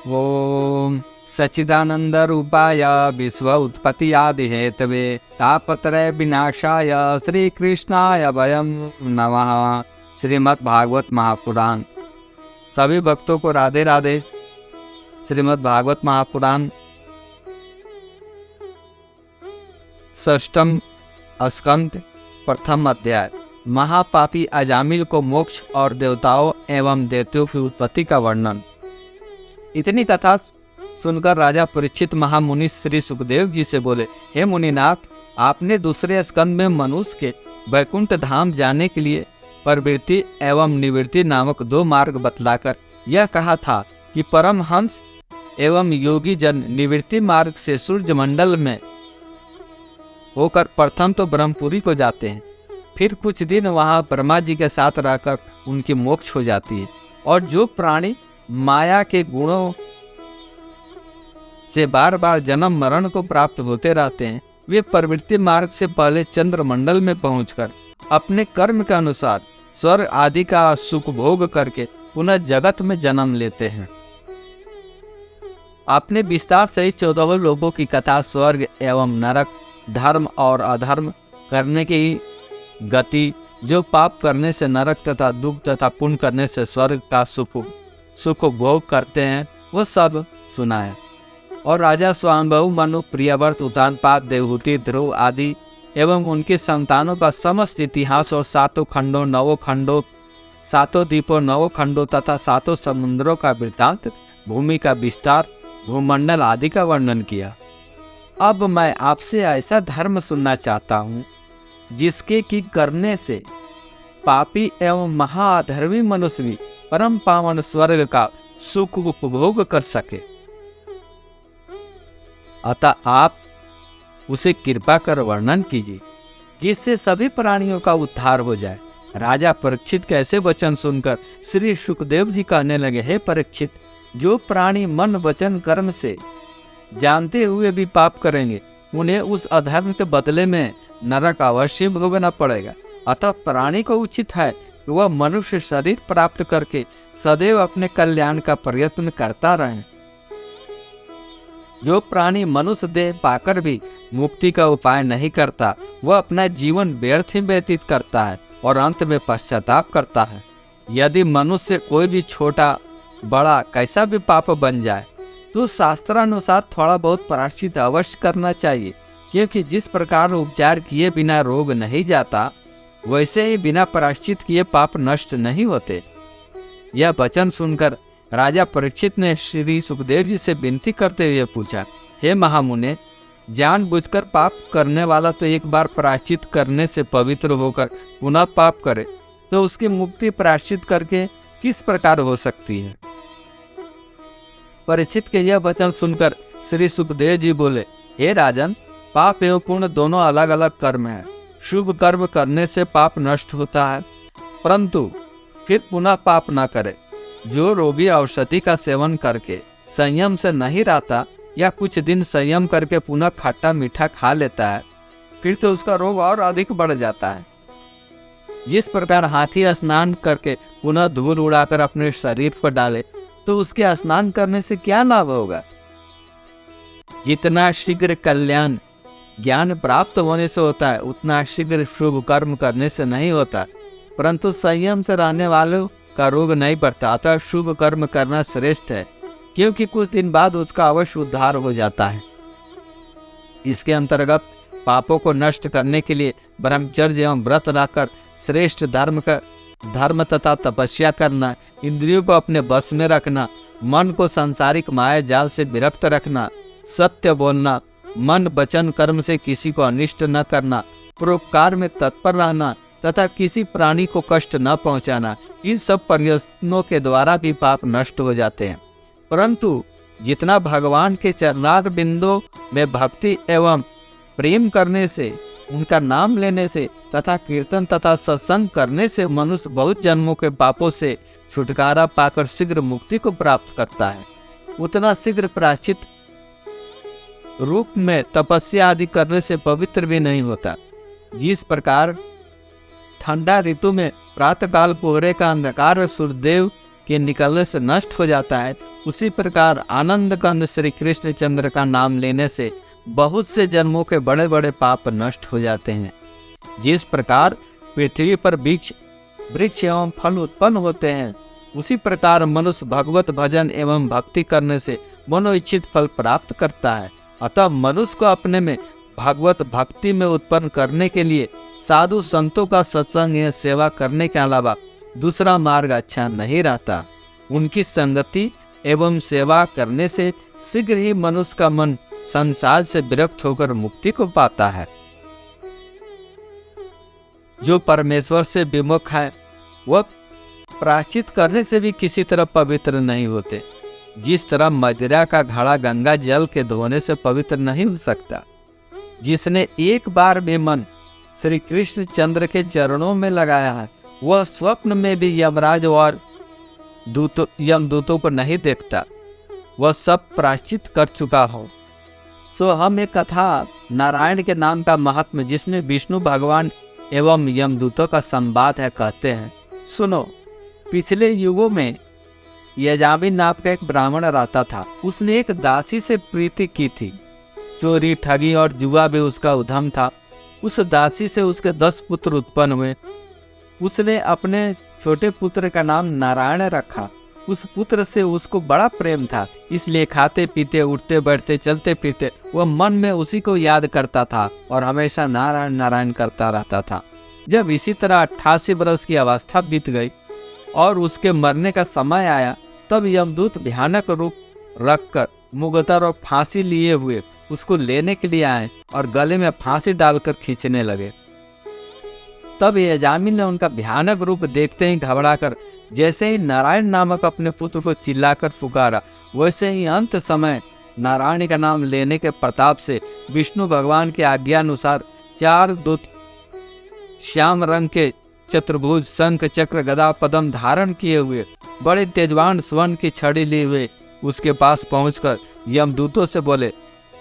ओम सच्चिदानंद रूपाय विश्व उत्पत्ति आदि हेतवे तापत्रय विनाशाय श्री कृष्णाय वयम नमः। श्रीमद् भागवत महापुराण। सभी भक्तों को राधे राधे। श्रीमद् भागवत महापुराण षष्ठम स्कंद प्रथम अध्याय। महापापी अजामिल को मोक्ष और देवताओं एवं दैत्यों की उत्पत्ति का वर्णन। इतनी कथा सुनकर राजा परीक्षित महामुनि श्री सुखदेव जी से बोले, हे मुनिनाथ, आपने दूसरे स्कंद में मनुष्य के वैकुंठ धाम जाने के लिए प्रवृत्ति एवं निवृत्ति नामक दो मार्ग बतलाकर यह कहा था कि परमहंस एवं योगी जन निवृत्ति मार्ग से सूर्य मंडल में होकर प्रथम तो ब्रह्मपुरी को जाते हैं, फिर कुछ दिन वहां ब्रह्मा जी के साथ रहकर उनकी मोक्ष हो जाती है। और जो प्राणी माया के गुणों से बार बार जन्म मरण को प्राप्त होते रहते हैं, वे प्रवृत्ति मार्ग से पहले चंद्रमंडल में पहुंचकर अपने कर्म के अनुसार स्वर्ग आदि का सुख भोग करके पुनः जगत में जन्म लेते हैं। आपने विस्तार से 14 लोगों की कथा स्वर्ग एवं नरक, धर्म और अधर्म करने की गति, जो पाप करने से नरक तथा दुख तथा पुण्य करने से स्वर्ग का सुख भोग करते हैं, वो सब सुनाया। और राजा स्वायंभु, मनु, प्रियव्रत, उत्तानपाद, देवहूति, ध्रुव आदि एवं उनकी संतानों का समस्त इतिहास और 7 खंडों, 9 खंडों, 7 द्वीपों, 9 खंडों तथा 7 समुद्रों का वृत्तांत, भूमि का विस्तार, भूमंडल आदि का वर्णन किया। अब मैं आपसे ऐसा धर्म सुनना चाहता हूँ जिसके की करने से पापी एवं महाअधर्मी मनुष्य भी परम पावन स्वर्ग का सुख उपभोग कर सके। अतः आप उसे कृपा कर वर्णन कीजिए, जिससे सभी प्राणियों का उद्धार हो जाए। राजा परीक्षित के ऐसे वचन सुनकर श्री सुखदेव जी कहने लगे, हे परीक्षित, जो प्राणी मन वचन कर्म से जानते हुए भी पाप करेंगे, उन्हें उस अधर्म के बदले में नरक अवश्य भोगना पड़ेगा। अतः प्राणी को उचित है कि वह मनुष्य शरीर प्राप्त करके सदैव अपने कल्याण का प्रयत्न करता रहे। जो प्राणी मनुष्य देह पाकर भी मुक्ति का उपाय नहीं करता, वह अपना जीवन व्यर्थ ही व्यतीत करता है और अंत में पश्चाताप करता है। यदि मनुष्य कोई भी छोटा बड़ा कैसा भी पाप बन जाए, तो शास्त्रानुसार थोड़ा बहुत प्रायश्चित अवश्य करना चाहिए, क्योंकि जिस प्रकार उपचार किए बिना रोग नहीं जाता, वैसे ही बिना प्रायश्चित किए पाप नष्ट नहीं होते। यह वचन सुनकर राजा परीक्षित ने श्री सुखदेव जी से विनती करते हुए पूछा, हे महामुने, जानबूझकर पाप करने वाला तो एक बार प्रायश्चित करने से पवित्र होकर पुनः पाप करे, तो उसकी मुक्ति प्रायश्चित करके किस प्रकार हो सकती है। परीक्षित के यह वचन सुनकर श्री सुखदेव जी बोले, हे राजन, पाप एवं पुण्य दोनों अलग अलग कर्म है। शुभ कर्म करने से पाप नष्ट होता है, परंतु फिर पुनः पाप न करे। जो रोगी औषधि का सेवन करके संयम से नहीं रहता या कुछ दिन संयम करके पुनः खट्टा मीठा खा लेता है, फिर तो उसका रोग और अधिक बढ़ जाता है। जिस प्रकार हाथी स्नान करके पुनः धूल उड़ाकर अपने शरीर पर डाले, तो उसके स्नान करने से क्या लाभ होगा। जितना शीघ्र कल्याण ज्ञान प्राप्त होने से होता है, उतना शीघ्र शुभ कर्म करने से नहीं होता। परंतु संयम से रहने वालों का रोग नहीं बढ़ता। अतः शुभ कर्म करना श्रेष्ठ है, क्योंकि कुछ दिन बाद उसका अवश्य उद्धार हो जाता है। इसके अंतर्गत पापों को नष्ट करने के लिए ब्रह्मचर्य एवं व्रत रखकर श्रेष्ठ धर्म तथा तपस्या करना, इंद्रियों को अपने बस में रखना, मन को सांसारिक माया जाल से विरक्त रखना, सत्य बोलना, मन वचन कर्म से किसी को अनिष्ट न करना, परोपकार में तत्पर रहना तथा किसी प्राणी को कष्ट न पहुंचाना, इन सब प्रयत्नों के द्वारा भी पाप नष्ट हो जाते हैं। परंतु जितना भगवान के चरणार बिंदु में भक्ति एवं प्रेम करने से, उनका नाम लेने से तथा कीर्तन तथा सत्संग करने से मनुष्य बहुत जन्मों के पापों से छुटकारा पाकर शीघ्र मुक्ति को प्राप्त करता है, उतना शीघ्र प्रायश्चित रूप में तपस्या आदि करने से पवित्र भी नहीं होता। जिस प्रकार ठंडा ऋतु में प्रातःकाल कोहरे का अंधकार सूर्यदेव के निकलने से नष्ट हो जाता है, उसी प्रकार आनंद कंद श्री कृष्ण चंद्र का नाम लेने से बहुत से जन्मों के बड़े बड़े पाप नष्ट हो जाते हैं। जिस प्रकार पृथ्वी पर वृक्ष एवं फल उत्पन्न होते हैं, उसी प्रकार मनुष्य भगवत भजन एवं भक्ति करने से मनोइच्छित फल प्राप्त करता है। अतः मनुष्य को अपने में भगवत भक्ति में उत्पन्न करने के लिए साधु संतों का सत्संग या सेवा करने के अलावा दूसरा मार्ग अच्छा नहीं रहता। उनकी संगति एवं सेवा करने से शीघ्र ही मनुष्य का मन संसार से विरक्त होकर मुक्ति को पाता है। जो परमेश्वर से विमुख है वह प्रायश्चित करने से भी किसी तरह पवित्र नहीं होते। जिस तरह मदिरा का घड़ा गंगा जल के धोने से पवित्र नहीं हो सकता, जिसने एक बार भी मन श्री कृष्ण चंद्र के चरणों में लगाया है, वह स्वप्न में भी यमराज और यमदूतों को नहीं देखता। वह सब प्रायश्चित कर चुका हो। सो हम एक कथा नारायण के नाम का महात्म्य, जिसमें विष्णु भगवान एवं यमदूतों का संवाद है, कहते हैं। सुनो, पिछले युगों में यजामिल नाम का एक ब्राह्मण रहता था। उसने एक दासी से प्रीति की थी। चोरी, ठगी और जुआ भी उसका उद्यम था। उस दासी से उसके 10 पुत्र उत्पन्न हुए। उसने अपने छोटे पुत्र का नाम नारायण रखा। उस पुत्र से उसको बड़ा प्रेम था, इसलिए खाते पीते, उठते बैठते, चलते फिरते वह मन में उसी को याद करता था और हमेशा नारायण नारायण करता रहता था। जब इसी तरह 88 वर्ष की अवस्था बीत गई और उसके मरने का समय आया, तब यमदूत भयानक रूप रखकर मुगतर और फांसी लिए हुए उसको लेने के लिए आए और गले में फांसी डालकर खींचने लगे। तब यजामिल ने उनका भयानक रूप देखते ही घबराकर जैसे ही नारायण नामक अपने पुत्र को चिल्लाकर पुकारा, वैसे ही अंत समय नारायण का नाम लेने के प्रताप से विष्णु भगवान की आज्ञा अनुसार 4 दूत श्याम रंग के चतुर्भुज, शंख, चक्र, गदा, पद्म धारण किए हुए बड़े तेजवान स्वर्ण की छड़ी लिए हुए उसके पास पहुंचकर यमदूतों से बोले,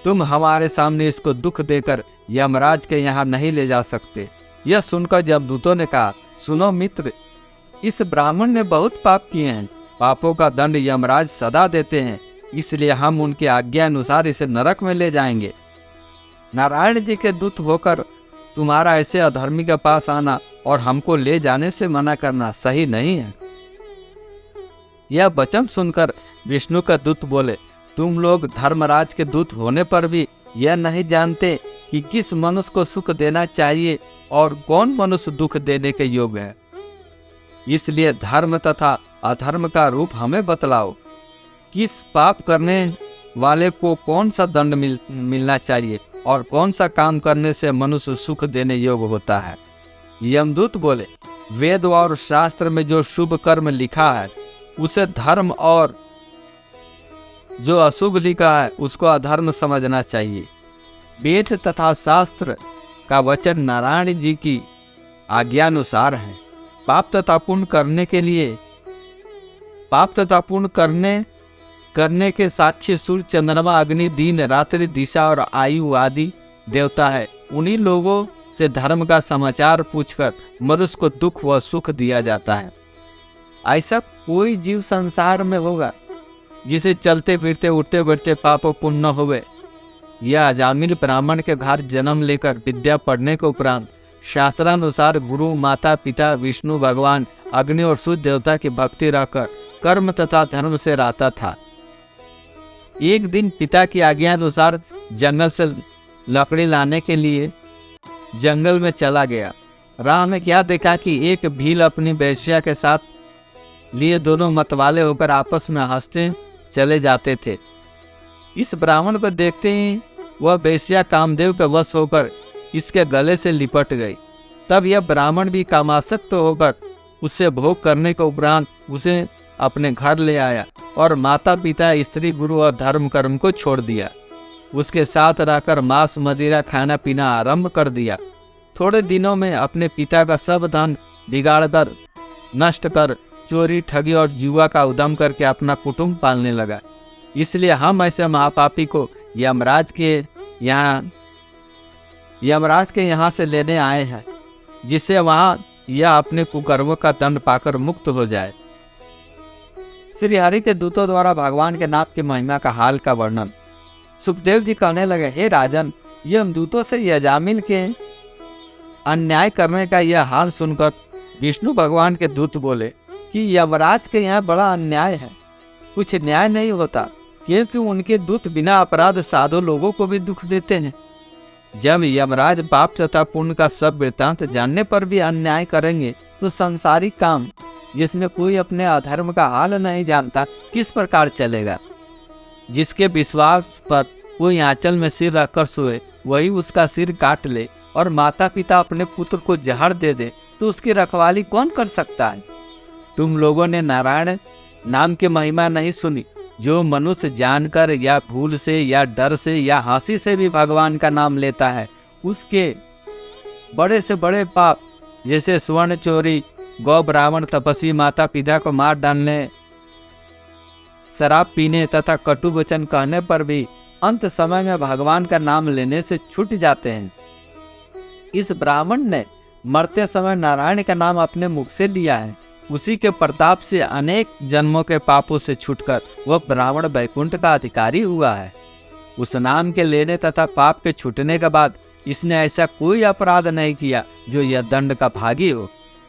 तुम हमारे सामने इसको दुख देकर यमराज के यहाँ नहीं ले जा सकते। यह सुनकर यमदूतों ने कहा, सुनो मित्र, इस ब्राह्मण ने बहुत पाप किए हैं। पापों का दंड यमराज सदा देते हैं, इसलिए हम उनकी आज्ञा अनुसार इसे नरक में ले जाएंगे। नारायण जी के दूत होकर तुम्हारा ऐसे अधर्मी के पास आना और हमको ले जाने से मना करना सही नहीं है। यह वचन सुनकर विष्णु का दूत बोले, तुम लोग धर्मराज के दूत होने पर भी यह नहीं जानते कि किस मनुष्य को सुख देना चाहिए और कौन मनुष्य दुख देने के योग्य है। इसलिए धर्म तथा अधर्म का रूप हमें बतलाओ। किस पाप करने वाले को कौन सा दंड मिलना चाहिए और कौन सा काम करने से मनुष्य सुख देने योग्य होता है। यमदूत बोले, वेद और शास्त्र में जो शुभ कर्म लिखा है उसे धर्म और जो अशुभ लिखा है उसको अधर्म समझना चाहिए। वेद तथा शास्त्र का वचन नारायण जी की आज्ञानुसार है। पाप तथा पुण्य करने के साक्षी सूर्य, चंद्रमा, अग्नि, दिन, रात्रि, दिशा और आयु आदि देवता है। उन्हीं लोगों से धर्म का समाचार पूछकर मनुष्य को दुख व सुख दिया जाता है। ऐसा कोई जीव संसार में होगा जिसे चलते फिरते, उठते बैठते पाप पुण्य न होवे। यह अजामिल ब्राह्मण के घर जन्म लेकर विद्या पढ़ने के उपरांत शास्त्रानुसार गुरु, माता पिता, विष्णु भगवान, अग्नि और सूर्य देवता की भक्ति रखकर कर्म तथा धर्म से रहता था। एक दिन पिता की आज्ञा अनुसार जंगल से लकड़ी लाने के लिए जंगल में चला गया। राह में क्या देखा कि एक भील अपनी वेश्या के साथ लिए दोनों मतवाले होकर आपस में हंसते चले जाते थे। इस ब्राह्मण को देखते ही वह वेश्या कामदेव के वश होकर इसके गले से लिपट गई। तब यह ब्राह्मण भी कामासक्त होकर उससे भोग करने के उपरांत उसे अपने घर ले आया और माता पिता, स्त्री, गुरु और धर्म कर्म को छोड़ दिया। उसके साथ रहकर मांस मदिरा खाना पीना आरंभ कर दिया। थोड़े दिनों में अपने पिता का सब धन बिगाड़ कर, नष्ट कर, चोरी, ठगी और जुआ का उद्यम करके अपना कुटुंब पालने लगा। इसलिए हम ऐसे महापापी को यमराज के यहाँ से लेने आए हैं, जिससे वहाँ यह अपने कुकर्मों का दंड पाकर मुक्त हो जाए। श्री हरि के दूतों द्वारा भगवान के नाम की महिमा का हाल का वर्णन। सुखदेव जी कहने लगे, हे राजन, यमदूतों से यजामिल के अन्याय करने का यह हाल सुनकर विष्णु भगवान के दूत बोले कि यमराज के यहाँ बड़ा अन्याय है, कुछ न्याय नहीं होता, क्योंकि उनके दूत बिना अपराध साधु लोगों को भी दुख देते हैं। जब यमराज पाप तथा पुण्य का सब वृत्तांत जानने पर भी अन्याय करेंगे तो संसारिक काम, जिसमें कोई अपने अधर्म का हाल नहीं जानता, किस प्रकार चलेगा। जिसके विश्वास पर कोई आंचल में सिर रखकर सोए, वही उसका सिर काट ले, और माता पिता अपने पुत्र को जहर दे दे, तो उसकी रखवाली कौन कर सकता है। तुम लोगों ने नारायण नाम की महिमा नहीं सुनी। जो मनुष्य जानकर या भूल से या डर से या हंसी से भी भगवान का नाम लेता है, उसके बड़े से बड़े पाप, जैसे स्वर्ण चोरी, गौ ब्राह्मण, तपस्वी, माता पिता को मार डालने, शराब पीने तथा कटु वचन कहने पर भी अंत समय में भगवान का नाम लेने से छूट जाते हैं। इस ब्राह्मण ने मरते समय नारायण का नाम अपने मुख से लिया है। उसी के प्रताप से अनेक जन्मों के पापों से छूटकर वह ब्राह्मण वैकुंठ का अधिकारी हुआ है। उस नाम के लेने तथा पाप के छूटने के बाद इसने ऐसा कोई अपराध नहीं किया जो यह दंड का भागी हो।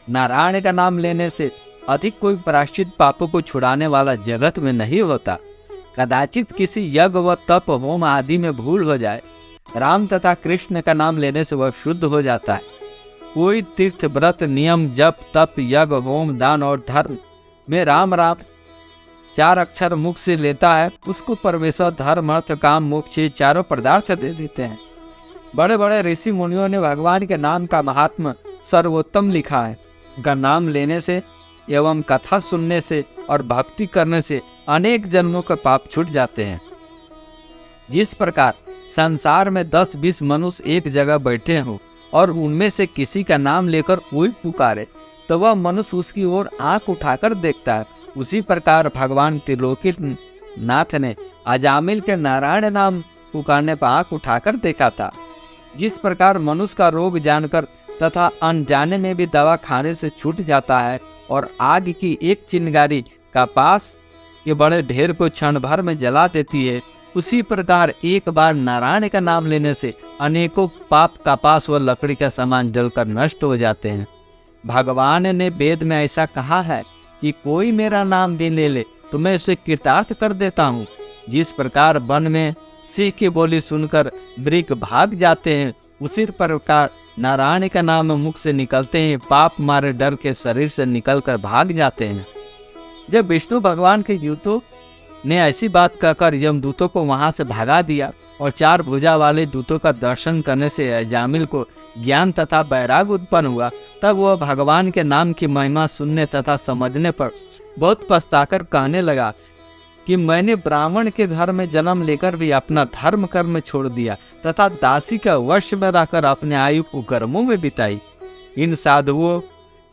नारायण का नाम लेने से अधिक कोई प्रायश्चित पापों को छुड़ाने वाला जगत में नहीं होता। कदाचित किसी यज्ञ व तप होम आदि में भूल हो जाए, राम तथा कृष्ण का नाम लेने से वह शुद्ध हो जाता है। कोई तीर्थ व्रत नियम जप तप यज्ञ होम दान और धर्म में राम राम 4 अक्षर मुख से लेता है, उसको परमेश्वर धर्म अर्थ काम मोक्ष ये चारों पदार्थ दे देते हैं। बड़े बड़े ऋषि मुनियों ने भगवान के नाम का महात्मा सर्वोत्तम लिखा है। उनका नाम लेने से एवं कथा सुनने से और भक्ति करने से अनेक जन्मों के पाप छूट जाते हैं। जिस प्रकार संसार में 10-20 मनुष्य एक जगह बैठे हों और उनमें से किसी का नाम लेकर कोई पुकारे तो वह मनुष्य उसकी ओर आंख उठाकर देखता है, उसी प्रकार भगवान त्रिलोकी नाथ ने अजामिल के नारायण नाम पुकारने पर आंख उठाकर देखा था। जिस प्रकार मनुष्य का रोग जानकर तथा अनजाने में भी दवा खाने से छूट जाता है और आग की एक चिंगारी का पास के बड़े ढेर को क्षण भर में जला देती है, उसी प्रकार एक बार नारायण का नाम लेने से अनेकों पाप का पास व लकड़ी का समान जलकर नष्ट हो जाते हैं। भगवान ने वेद में ऐसा कहा है कि कोई मेरा नाम भी ले ले तो मैं उसे कृतार्थ कर देता हूँ। जिस प्रकार वन में सिंह की बोली सुनकर मृग भाग जाते हैं, उसी प्रकार नारायण का नाम मुख से निकलते हैं पाप मारे डर के शरीर से निकलकर भाग जाते हैं। जब विष्णु भगवान के दूतों ने ऐसी बात कहकर यमदूतों को वहां से भगा दिया और 4 भुजा वाले दूतों का दर्शन करने से अजामिल को ज्ञान तथा वैराग उत्पन्न हुआ, तब वह भगवान के नाम की महिमा सुनने तथा समझने पर बहुत पछताकर कहने लगा कि मैंने ब्राह्मण के घर में जन्म लेकर भी अपना धर्म कर्म छोड़ दिया तथा दासी का वश में रहकर अपने आयु को कर्मों में बिताई। इन साधुओं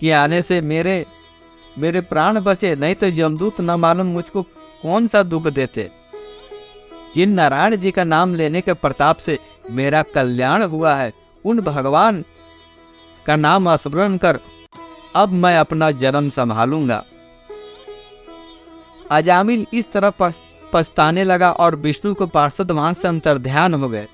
के आने से मेरे प्राण बचे, नहीं तो यमदूत न मालूम मुझको कौन सा दुख देते। जिन नारायण जी का नाम लेने के प्रताप से मेरा कल्याण हुआ है, उन भगवान का नाम स्मरण कर अब मैं अपना जन्म संभालूंगा। अजामिल इस तरह पछताने लगा और विष्णु को पार्षद वहां से अंतर्ध्यान हो गए।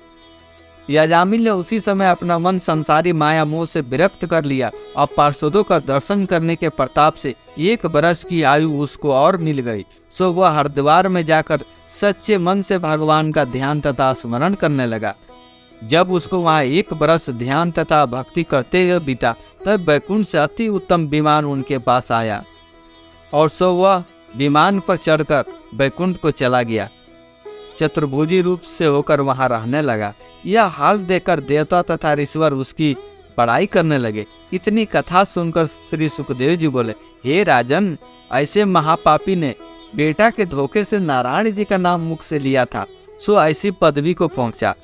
अजामिल ने उसी समय अपना मन संसारी माया मोह से विरक्त कर लिया और पार्षदों का दर्शन करने के प्रताप से 1 वर्ष की आयु उसको और मिल गई। सो वह हरिद्वार में जाकर सच्चे मन से भगवान का ध्यान तथा स्मरण करने लगा। जब उसको वहाँ 1 वर्ष ध्यान तथा भक्ति करते हुए बीता, तब वैकुंठ से अति उत्तम विमान उनके पास आया और सो वह विमान पर चढ़कर वैकुंठ को चला गया। चतुर्भुजी रूप से होकर वहां रहने लगा। यह हाल देखकर देवता तथा ऋषिवर उसकी बड़ाई करने लगे। इतनी कथा सुनकर श्री सुखदेव जी बोले, हे राजन, ऐसे महापापी ने बेटा के धोखे से नारायण जी का नाम मुख से लिया था, सो ऐसी पदवी को पहुंचा।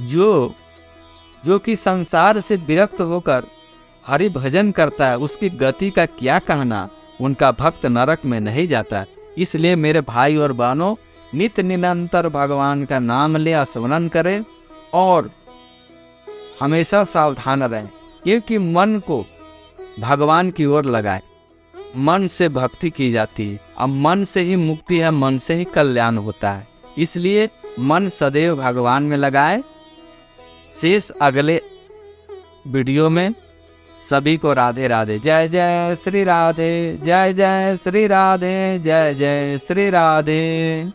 जो कि संसार से विरक्त होकर हरि भजन करता है, उसकी गति का क्या कहना। उनका भक्त नरक में नहीं जाता। इसलिए मेरे भाई और बहनों, नित्य निरंतर भगवान का नाम ले स्मरण करें और हमेशा सावधान रहें, क्योंकि मन को भगवान की ओर लगाएं। मन से भक्ति की जाती है। अब मन से ही मुक्ति है, मन से ही कल्याण होता है। इसलिए मन सदैव भगवान में लगाए। शेष अगले वीडियो में। सभी को राधे राधे। जय जय श्री राधे, जय जय श्री राधे, जय जय श्री राधे।